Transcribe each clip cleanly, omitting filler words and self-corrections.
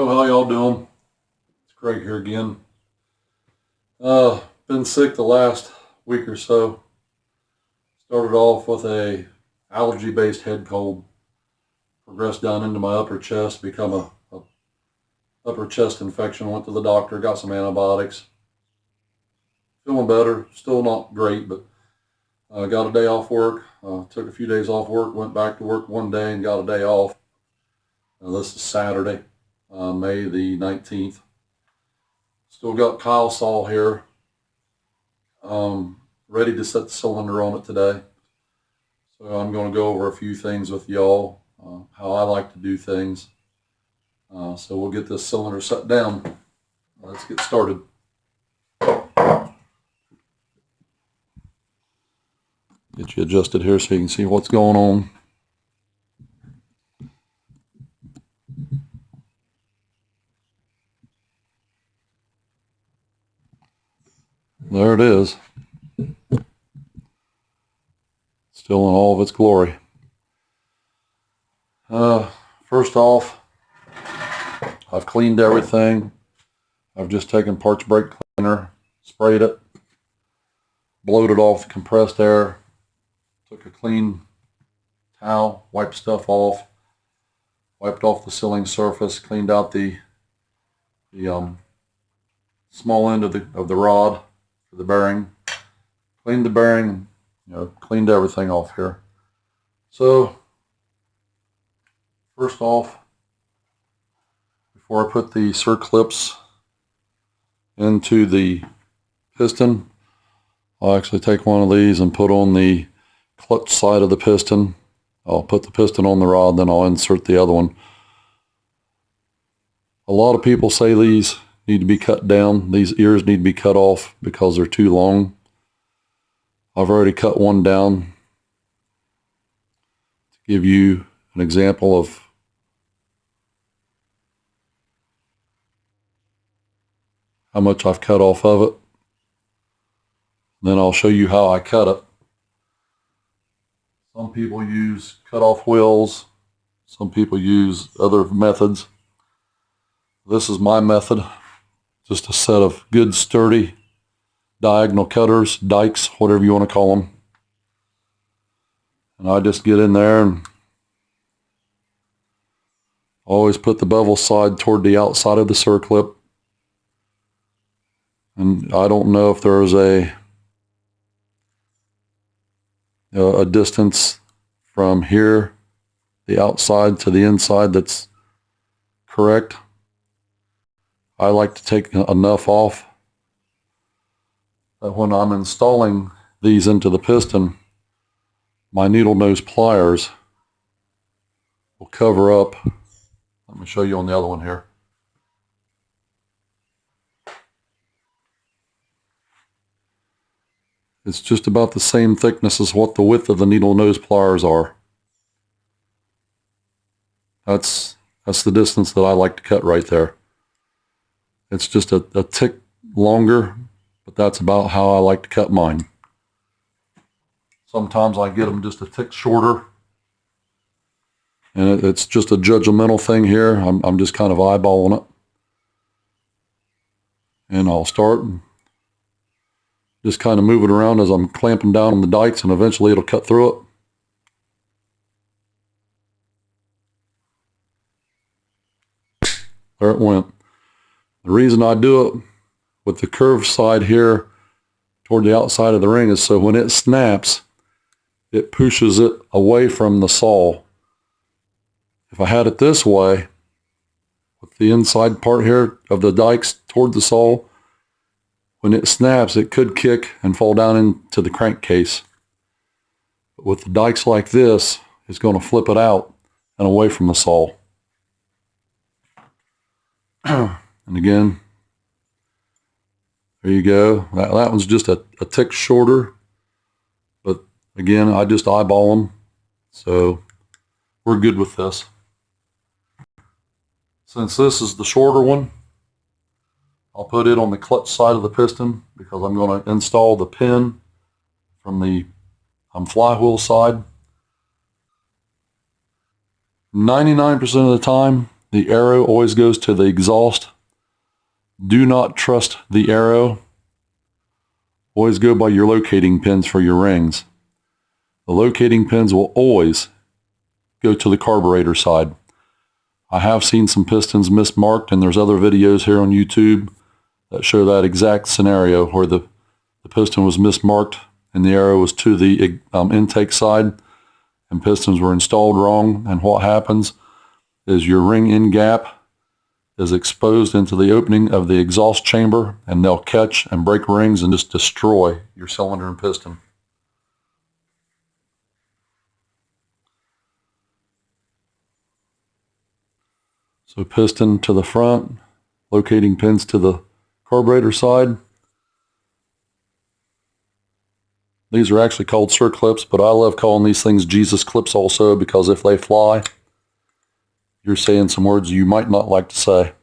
Oh, how y'all doing? It's Craig here again. Been sick the last week or so. Started off with a allergy-based head cold. Progressed down into my upper chest, become a upper chest infection. Went to the doctor, got some antibiotics. Feeling better. Still not great, but got a day off work. Took a few days off work. Went back to work one day and got a day off. This is Saturday, May the 19th. Still got Kyle Saw here. Ready to set the cylinder on it today. So I'm going to go over a few things with y'all, how I like to do things. So we'll get this cylinder set down. Let's get started. Get you adjusted here so you can see what's going on. There it is. Still in all of its glory. First off, I've cleaned everything. I've just taken parts brake cleaner, sprayed it, blowed it off the compressed air, took a clean towel, wiped stuff off, wiped off the sealing surface, cleaned out the small end of the rod for the bearing, cleaned the bearing, cleaned everything off here. So first off, before I put the circlips into the piston, I'll actually take one of these and put on the clutch side of the piston. I'll put the piston on the rod, then I'll insert the other one. A lot of people say these need to be cut down. These ears need to be cut off because they're too long. I've already cut one down to give you an example of how much I've cut off of it. Then I'll show you how I cut it. Some people use cut-off wheels. Some people use other methods. This is my method. Just a set of good sturdy diagonal cutters, dikes, whatever you want to call them. And I just get in there and always put the bevel side toward the outside of the circlip. And I don't know if there's a distance from here, the outside to the inside, that's correct. I like to take enough off that when I'm installing these into the piston, my needle nose pliers will cover up. Let me show you on the other one here. It's just about the same thickness as what the width of the needle nose pliers are. That's the distance that I like to cut right there. It's just a tick longer, but that's about how I like to cut mine. Sometimes I get them just a tick shorter, and it's just a judgmental thing here. I'm just kind of eyeballing it. And I'll start and just kind of move it around as I'm clamping down on the dikes, and eventually it'll cut through it. There it went. The reason I do it with the curved side here toward the outside of the ring is so when it snaps, it pushes it away from the saw. If I had it this way, with the inside part here of the dikes toward the saw, when it snaps, it could kick and fall down into the crankcase. But with the dikes like this, it's going to flip it out and away from the saw. And again, there you go. That one's just a tick shorter. But again, I just eyeball them. So we're good with this. Since this is the shorter one, I'll put it on the clutch side of the piston because I'm going to install the pin from the flywheel side. 99% of the time, The arrow always goes to the exhaust. Do not trust the arrow. Always go by your locating pins for your rings. The locating pins will always go to the carburetor side. I have seen some pistons mismarked, and there's other videos here on YouTube that show that exact scenario where the piston was mismarked and the arrow was to the intake side, and pistons were installed wrong. And what happens is your ring end gap is exposed into the opening of the exhaust chamber, and they'll catch and break rings and just destroy your cylinder and piston. So piston to the front, locating pins to the carburetor side. These are actually called circlips, but I love calling these things Jesus clips also, because if they fly, you're saying some words you might not like to say.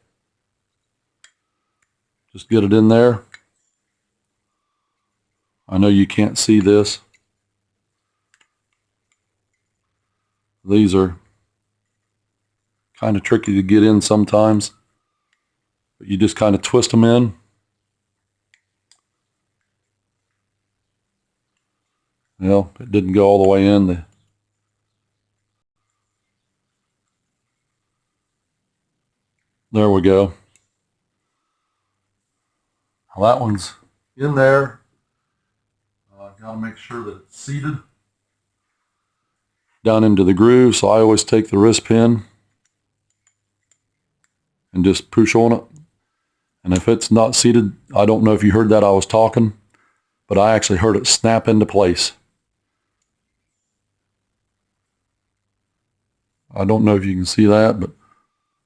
Just get it in there. I know you can't see this. These are kind of tricky to get in sometimes, but you just kind of twist them in. Well, it didn't go all the way in. There we go. Well, that one's in there. Got to make sure that it's seated down into the groove. So I always take the wrist pin and just push on it. And if it's not seated, I don't know if you heard that I was talking, but I actually heard it snap into place. I don't know if you can see that, but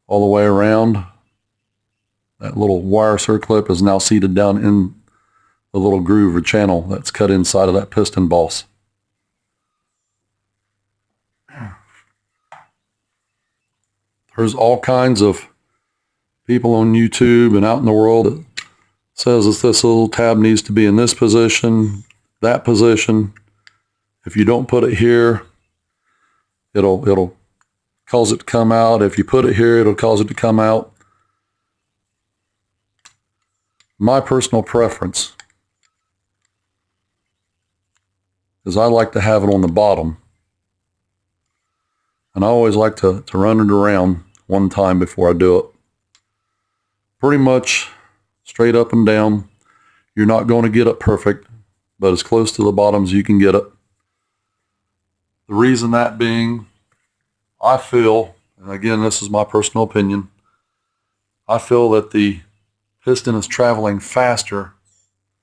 all the way around, that little wire circlip is now seated down in the little groove or channel that's cut inside of that piston boss. There's all kinds of people on YouTube and out in the world that says that this little tab needs to be in this position, that position. If you don't put it here, it'll cause it to come out. If you put it here, it'll cause it to come out. My personal preference is I like to have it on the bottom. And I always like to run it around one time before I do it. Pretty much straight up and down. You're not going to get it perfect, but as close to the bottom as you can get it. The reason that being, I feel, and again, this is my personal opinion, I feel that the piston is traveling faster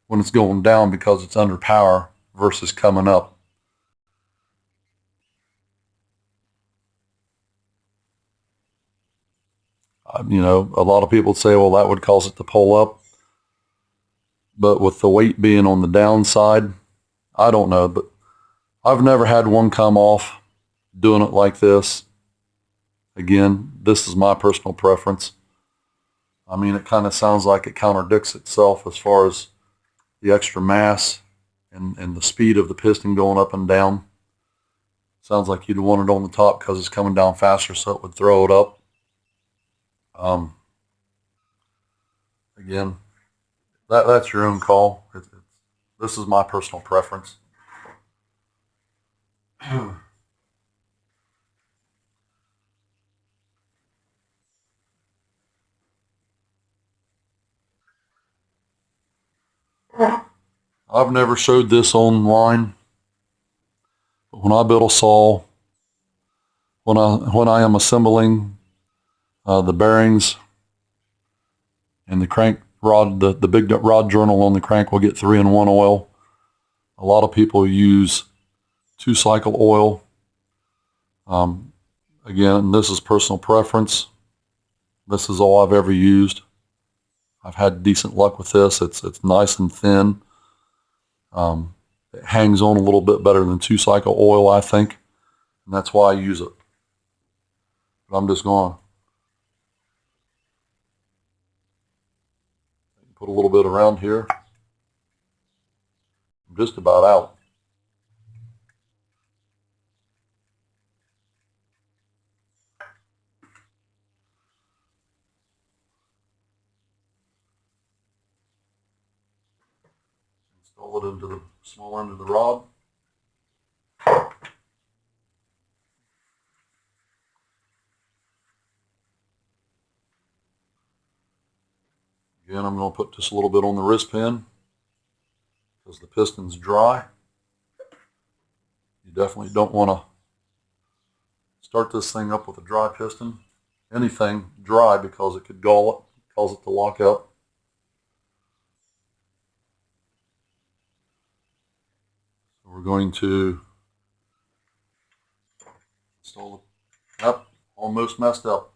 when it's going down because it's under power versus coming up. You know, a lot of people say, well, that would cause it to pull up. But with the weight being on the downside, I don't know. But I've never had one come off doing it like this. Again, this is my personal preference. I mean, it kind of sounds like it contradicts itself as far as the extra mass and the speed of the piston going up and down. Sounds like you'd want it on the top because it's coming down faster, so it would throw it up. Again, that's your own call. This is my personal preference. I've never showed this online, but when I build a saw, when I am assembling the bearings and the crank rod, the big rod journal on the crank will get 3-in-1 oil. A lot of people use 2-cycle oil. Again, this is personal preference. This is all I've ever used. I've had decent luck with this. It's nice and thin. It hangs on a little bit better than 2-cycle oil, I think, and that's why I use it. But I'm just going to put a little bit around here. I'm just about out. small end of the rod. Again, I'm going to put just a little bit on the wrist pin because the piston's dry. You definitely don't want to start this thing up with a dry piston. Anything dry, because it could gall it, cause it to lock up. So we're going to install it. Yep, almost messed up.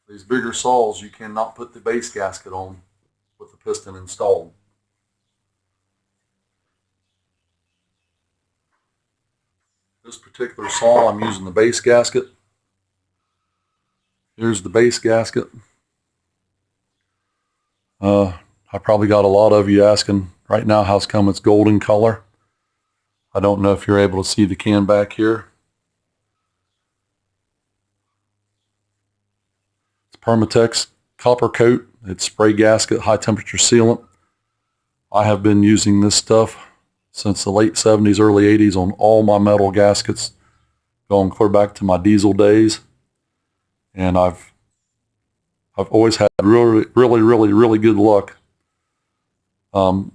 These bigger saws, you cannot put the base gasket on with the piston installed. This particular saw, I'm using the base gasket. Here's the base gasket. I probably got a lot of you asking right now how come it's golden color. I don't know if you're able to see the can back here. Permatex copper coat. It's spray gasket, high temperature sealant. I have been using this stuff since the late 70s, early 80s on all my metal gaskets, going clear back to my diesel days. And I've always had really good luck.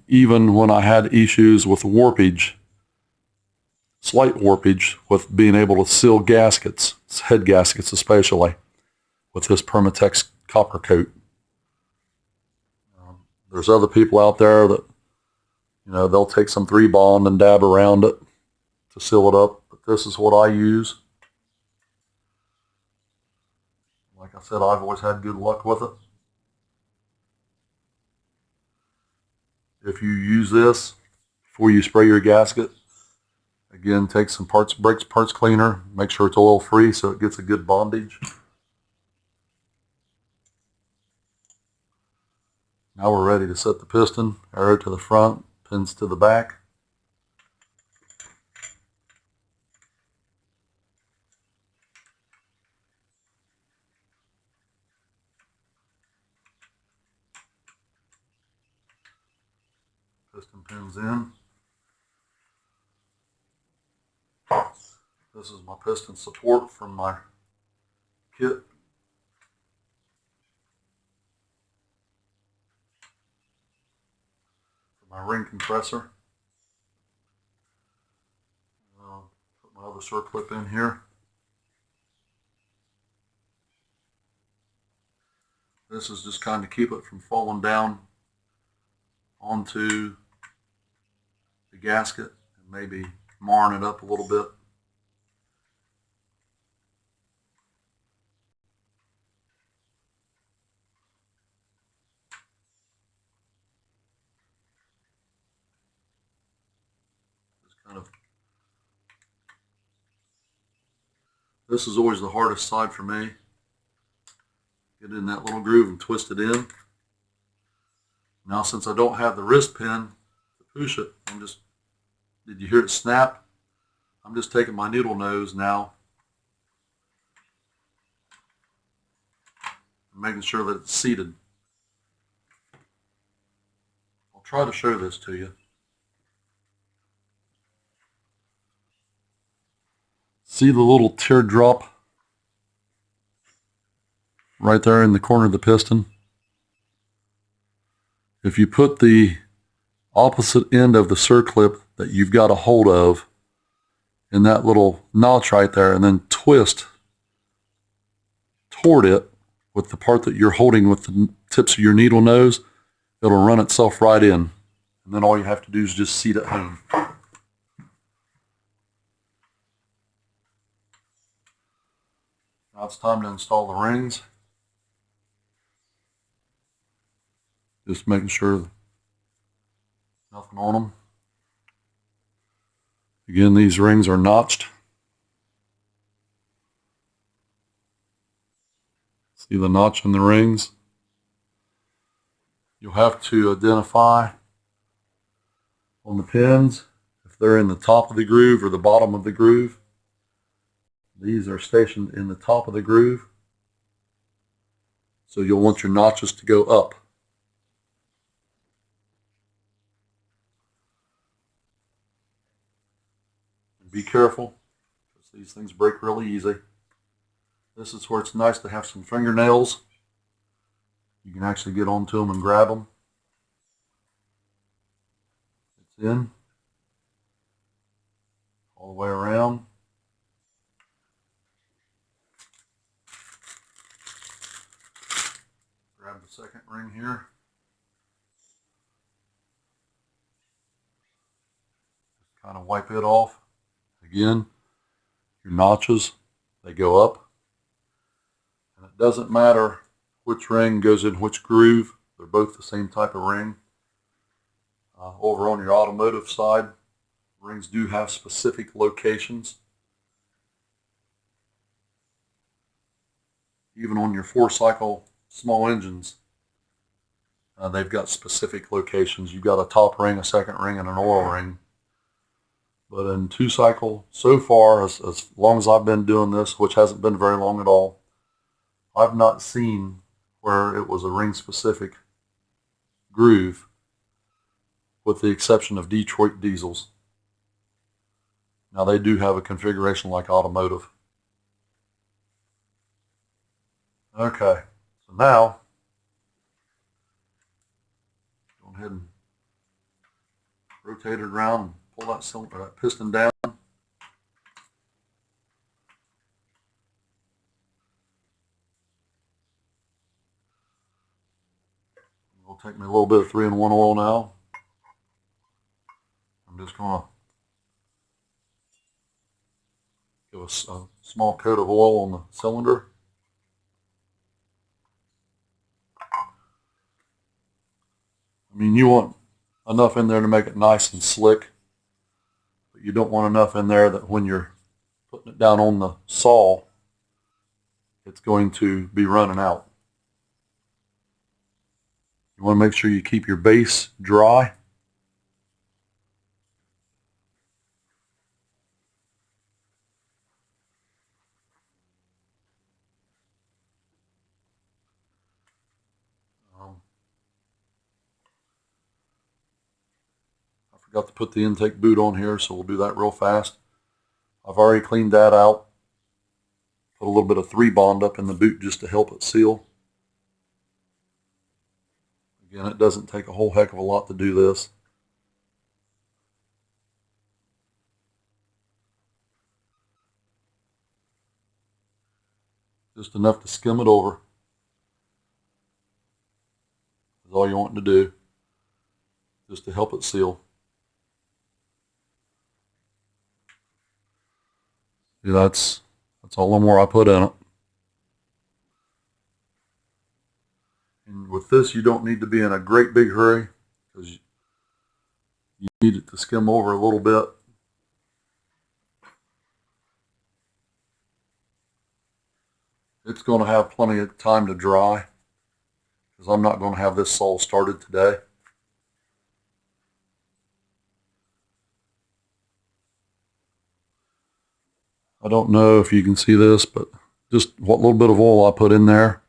Even when I had issues with warpage, slight warpage, with being able to seal gaskets, head gaskets especially, with this Permatex copper coat. There's other people out there that, they'll take some 3-bond and dab around it to seal it up, but this is what I use. Like I said, I've always had good luck with it. If you use this before you spray your gasket, again, take some brakes parts cleaner, make sure it's oil free so it gets a good bondage. Now we're ready to set the piston, arrow to the front, pins to the back. Piston pins in. This is my piston support from my kit. My ring compressor. Put my other circlip in here. This is just kind of keep it from falling down onto the gasket and maybe marring it up a little bit. This is always the hardest side for me. Get in that little groove and twist it in. Now, since I don't have the wrist pin to push it, did you hear it snap? I'm just taking my needle nose now and making sure that it's seated. I'll try to show this to you. See the little teardrop right there in the corner of the piston? If you put the opposite end of the circlip that you've got a hold of in that little notch right there and then twist toward it with the part that you're holding with the tips of your needle nose, it'll run itself right in. And then all you have to do is just seat it home. Now it's time to install the rings. Just making sure nothing on them. Again, these rings are notched. See the notch in the rings? You'll have to identify on the pins if they're in the top of the groove or the bottom of the groove. These are stationed in the top of the groove, so you'll want your notches to go up. Be careful, because these things break really easy. This is where it's nice to have some fingernails. You can actually get onto them and grab them. It's in all the way around. Grab the second ring here. Just kind of wipe it off. Again, your notches, they go up. And it doesn't matter which ring goes in which groove. They're both the same type of ring. Over on your automotive side, rings do have specific locations. Even on your 4-cycle small engines, they've got specific locations. You've got a top ring, a second ring, and an oil ring. But in 2-cycle, so far, as long as I've been doing this, which hasn't been very long at all, I've not seen where it was a ring-specific groove, with the exception of Detroit diesels. Now, they do have a configuration like automotive. Okay, so now, go ahead and rotate it around and pull that cylinder, that piston down. It'll take me a little bit of 3-in-1 oil now. I'm just going to give a small coat of oil on the cylinder. I mean, you want enough in there to make it nice and slick, but you don't want enough in there that when you're putting it down on the saw, it's going to be running out. You want to make sure you keep your base dry. I forgot to put the intake boot on here, so we'll do that real fast. I've already cleaned that out. Put a little bit of 3-bond up in the boot just to help it seal. Again, it doesn't take a whole heck of a lot to do this. Just enough to skim it over is all you want to do, just to help it seal. See, that's all the more I put in it. And with this, you don't need to be in a great big hurry, because you need it to skim over a little bit. It's going to have plenty of time to dry, because I'm not going to have this saw started today. I don't know if you can see this, but just what little bit of oil I put in there.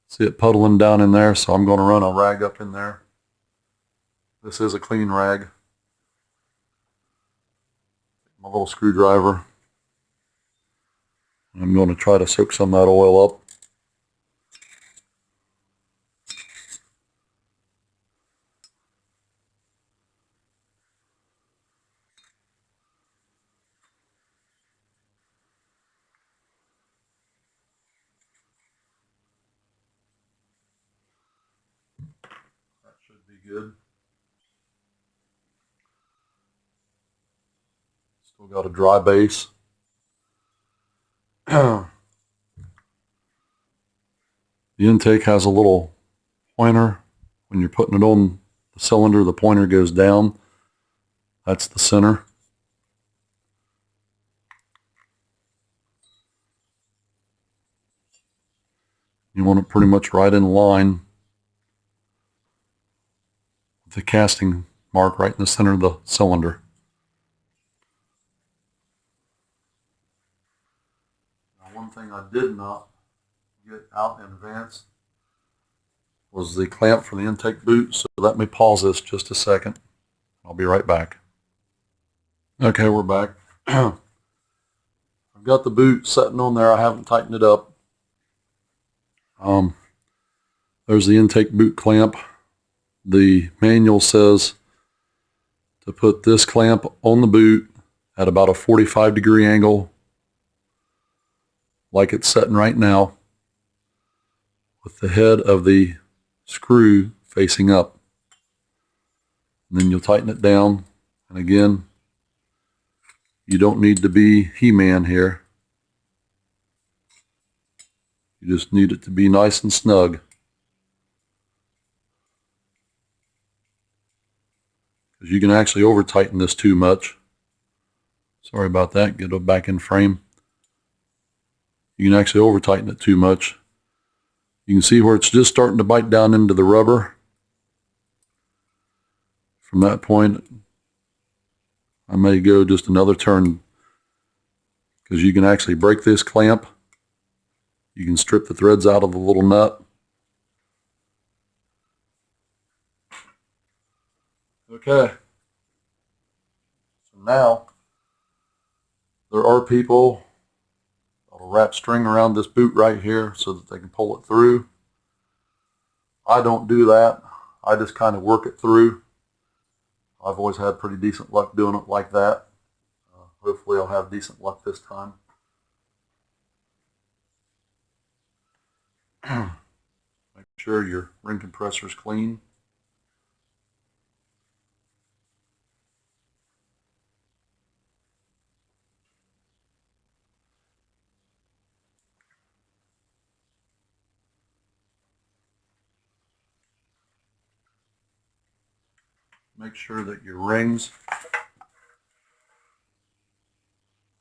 See it puddling down in there, so I'm going to run a rag up in there. This is a clean rag. My little screwdriver. I'm going to try to soak some of that oil up. That should be good. Still got a dry base. The intake has a little pointer. When you're putting it on the cylinder, the pointer goes down. That's the center. You want it pretty much right in line with the casting mark right in the center of the cylinder. Now, one thing I did not get out in advance was the clamp for the intake boot, so let me pause this just a second. I'll be right back. Okay, we're back. I've got the boot sitting on there. I haven't tightened it up. There's the intake boot clamp. The manual says to put this clamp on the boot at about a 45-degree angle, like it's sitting right now, with the head of the screw facing up. And then you'll tighten it down. And again, you don't need to be He-Man here. You just need it to be nice and snug. Because you can actually over tighten this too much. Sorry about that, get it back in frame. You can actually over tighten it too much. You can see where it's just starting to bite down into the rubber. From that point, I may go just another turn, because you can actually break this clamp. You can strip the threads out of the little nut. Okay. So now, there are people that'll wrap string around this boot right here so that they can pull it through. I don't do that. I just kind of work it through. I've always had pretty decent luck doing it like that. Hopefully I'll have decent luck this time. Make sure your ring compressor is clean. Make sure that your rings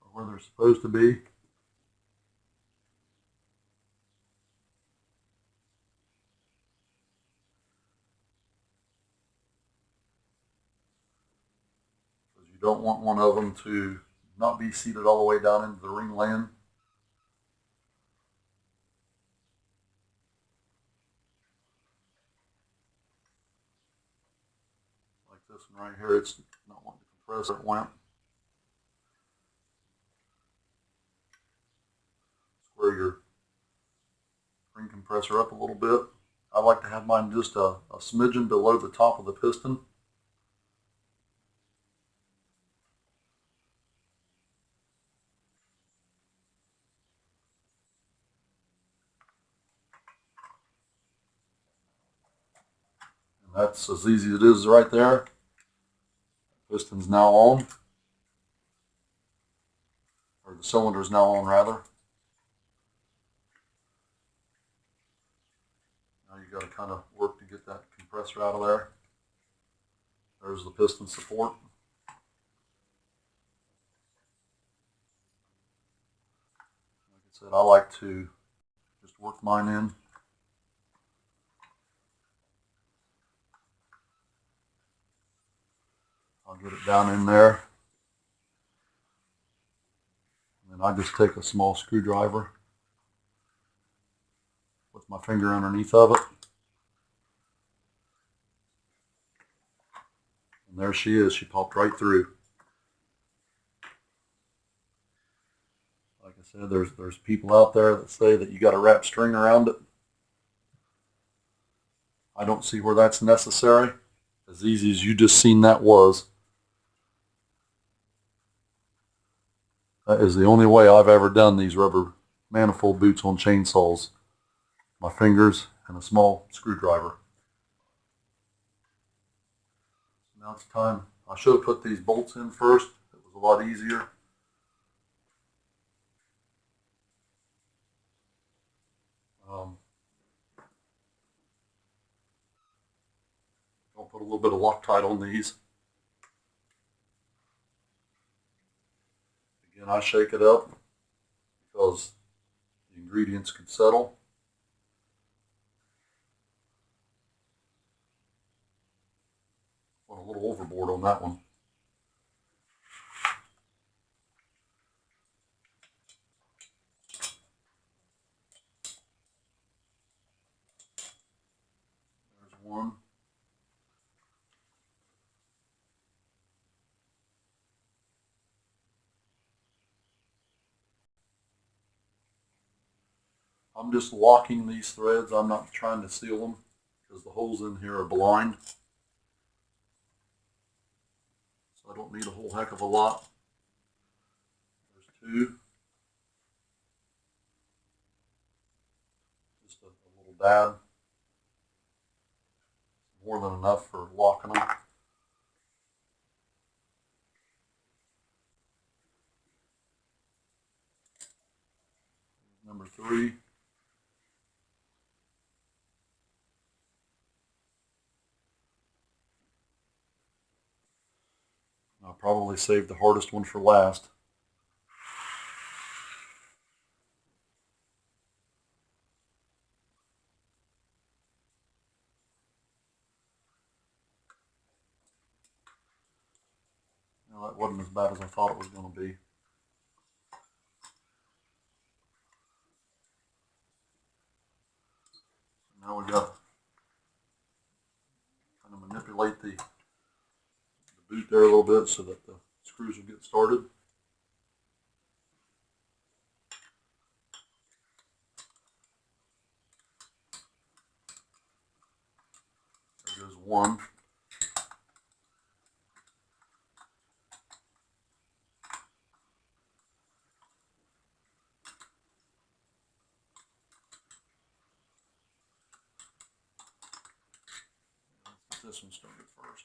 are where they're supposed to be. Because you don't want one of them to not be seated all the way down into the ring land. Like this one right here, it's not wanting to compress. It went. Square your ring compressor up a little bit. I like to have mine just a smidgen below the top of the piston. And that's as easy as it is right there. Piston's now on. Or the cylinder is now on, rather. Now you got to kind of work to get that compressor out of there. There's the piston support. Like I said, I like to just work mine in. I'll get it down in there. And then I just take a small screwdriver, put my finger underneath of it. And there she is. She popped right through. Like I said, there's people out there that say that you got to wrap string around it. I don't see where that's necessary. As easy as you just seen that was. That is the only way I've ever done these rubber manifold boots on chainsaws. My fingers and a small screwdriver. Now it's time. I should have put these bolts in first. It was a lot easier. I'll put a little bit of Loctite on these. Again, I shake it up because the ingredients can settle. Went a little overboard on that one. There's one. I'm just locking these threads. I'm not trying to seal them because the holes in here are blind. So I don't need a whole heck of a lot. There's two. Just a little dab. More than enough for locking them. Number 3. I'll probably save the hardest one for last. Now, that wasn't as bad as I thought it was going to be. Now we got to kind of manipulate the boot there a little bit so that the screws will get started. There goes one. Let's get this one started first.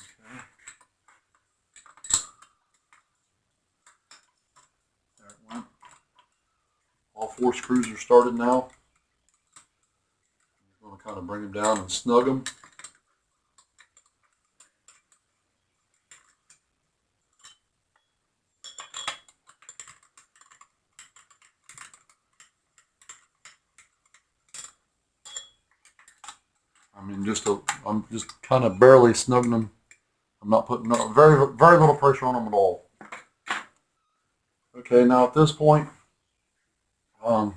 Okay. There it went. All 4 screws are started now. I'm going to kind of bring them down and snug them. I mean, I'm just kind of barely snugging them. I'm not putting very little pressure on them at all. Okay, now at this point, the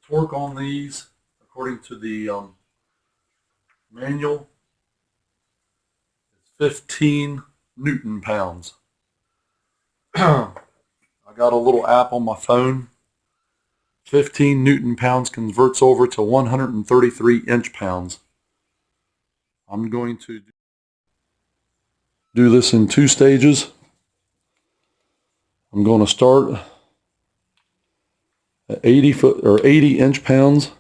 torque on these, according to the manual, is 15 Newton pounds. I got a little app on my phone. 15 Newton pounds converts over to 133 inch pounds. I'm going to do this in 2 stages. I'm going to start at 80 inch pounds.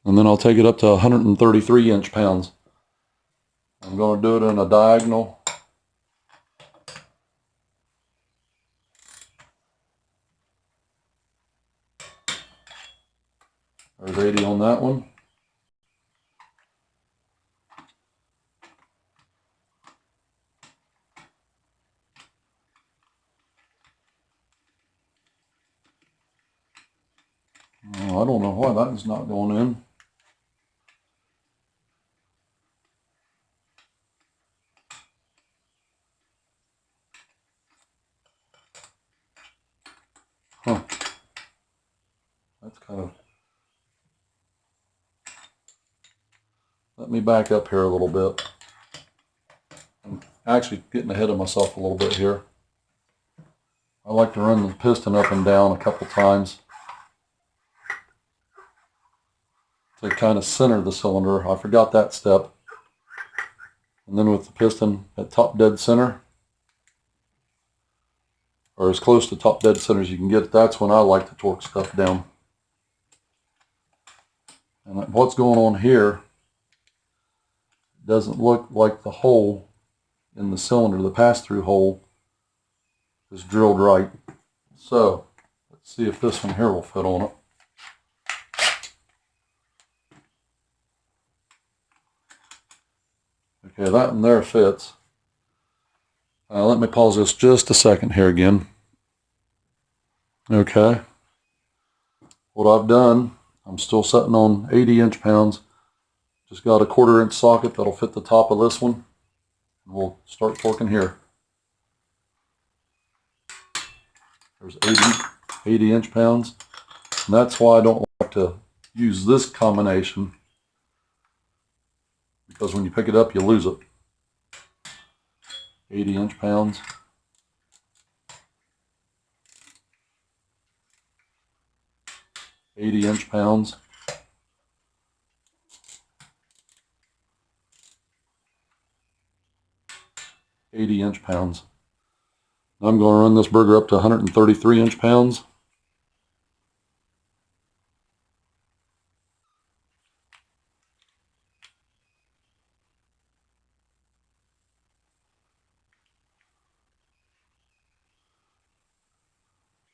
And then I'll take it up to 133 inch pounds. I'm going to do it in a diagonal. There's 80 on that one. Oh, I don't know why that is not going in. Huh. That's kind of... Let me back up here a little bit. I'm actually getting ahead of myself a little bit here. I like to run the piston up and down a couple times to kind of center the cylinder. I forgot that step. And then with the piston at top dead center, or as close to top dead center as you can get, that's when I like to torque stuff down. And what's going on here doesn't look like the hole in the cylinder, the pass-through hole, is drilled right. So let's see if this one here will fit on it. Okay, that one there fits. Let me pause this just a second here again. Okay. What I've done, I'm still sitting on 80 inch pounds. Just got a 1/4 inch socket that'll fit the top of this one. We'll start torquing here. There's 80 inch-pounds. And that's why I don't like to use this combination, because when you pick it up, you lose it. 80 inch-pounds. 80 inch-pounds. 80 inch-pounds. I'm going to run this burger up to 133 inch-pounds.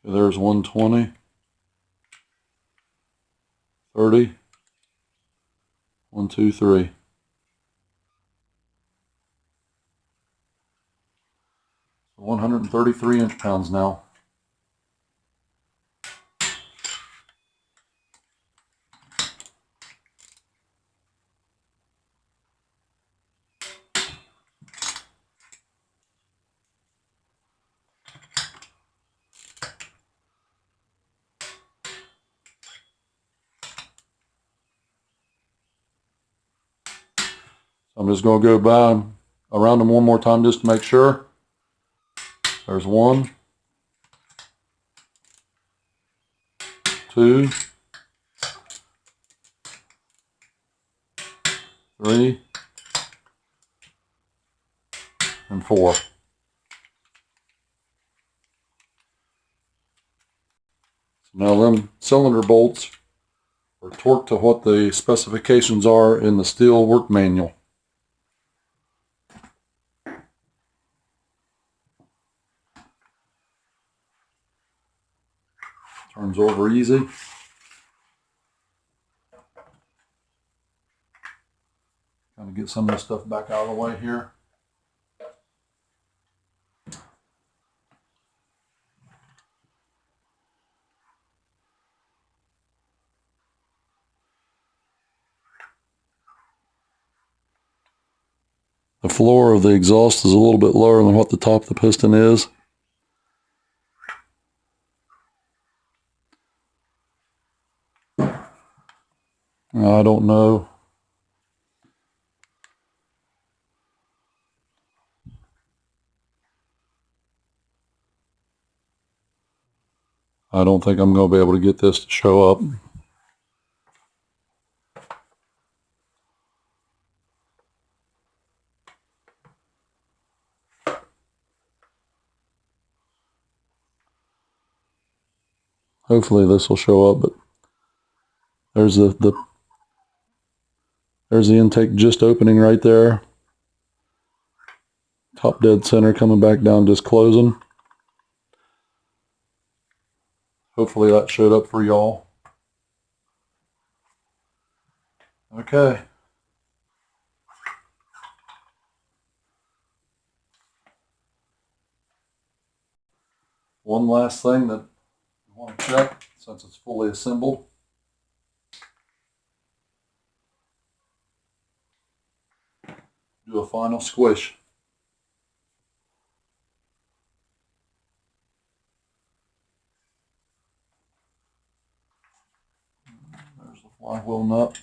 There's 120, 30, 1, 2, 3. 133 inch-pounds now. I'm just going to go by around them one more time just to make sure. There's 1, 2, 3, and 4. So now them cylinder bolts are torqued to what the specifications are in the steel work manual. Turns over easy. Kind of get some of this stuff back out of the way here. The floor of the exhaust is a little bit lower than what the top of the piston is. I don't know. I don't think I'm going to be able to get this to show up. Hopefully this will show up, but there's there's the intake just opening right there. Top dead center coming back down, just closing. Hopefully that showed up for y'all. Okay. One last thing that I want to check, since it's fully assembled. Do a final squish. There's the flywheel nut.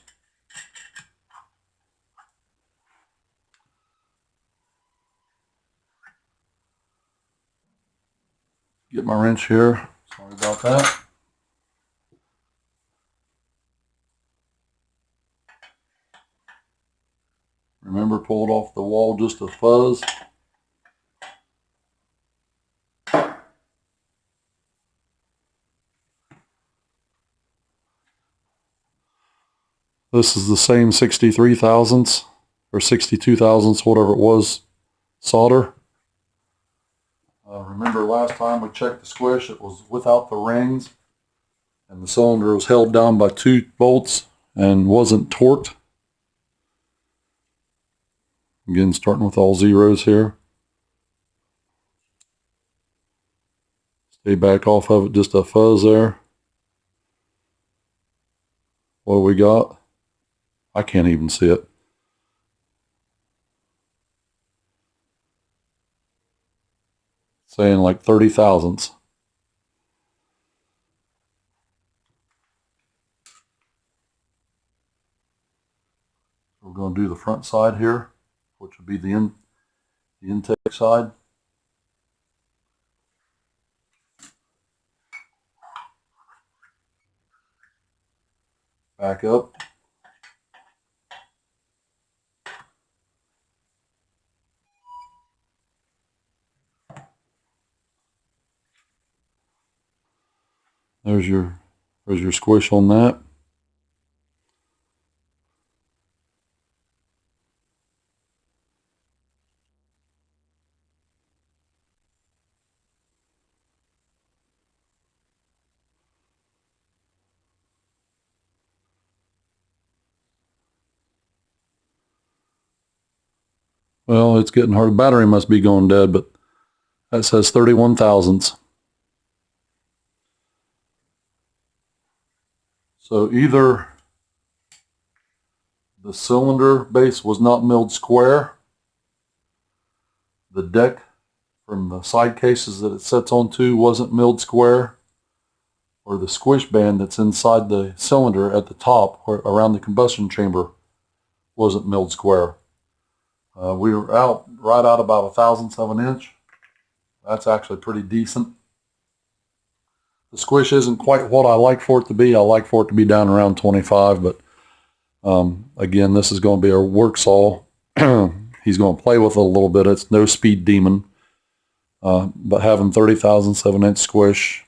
Get my wrench here. Sorry about that. Remember, pull it off the wall just a fuzz. This is the same 63 thousandths or 62 thousandths, whatever it was, solder. Remember last time we checked the squish, it was without the rings, and the cylinder was held down by 2 bolts and wasn't torqued. Again, starting with all zeros here. Stay back off of it, just a fuzz there. What do we got? I can't even see it. Saying like 30 thousandths. going to do the front side here, which would be the intake side. Back up. There's your squish on that. Well, it's getting hard. The battery must be going dead, but that says 31 thousandths. So either the cylinder base was not milled square, the deck from the side cases that it sets onto wasn't milled square, or the squish band that's inside the cylinder at the top or around the combustion chamber wasn't milled square. We were right out about 1/1000th of an inch. That's actually pretty decent. The squish isn't quite what I like for it to be. I like for it to be down around 25, but again, this is going to be our work saw. He's going to play with it a little bit. It's no speed demon, but having 30,000ths of an inch squish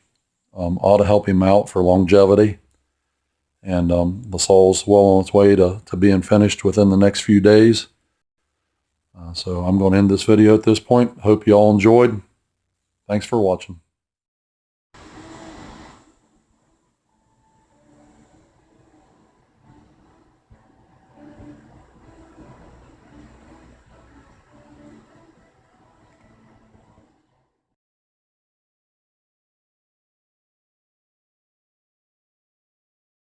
ought to help him out for longevity. And the saw's well on its way to being finished within the next few days. So I'm going to end this video at this point. Hope you all enjoyed. Thanks for watching.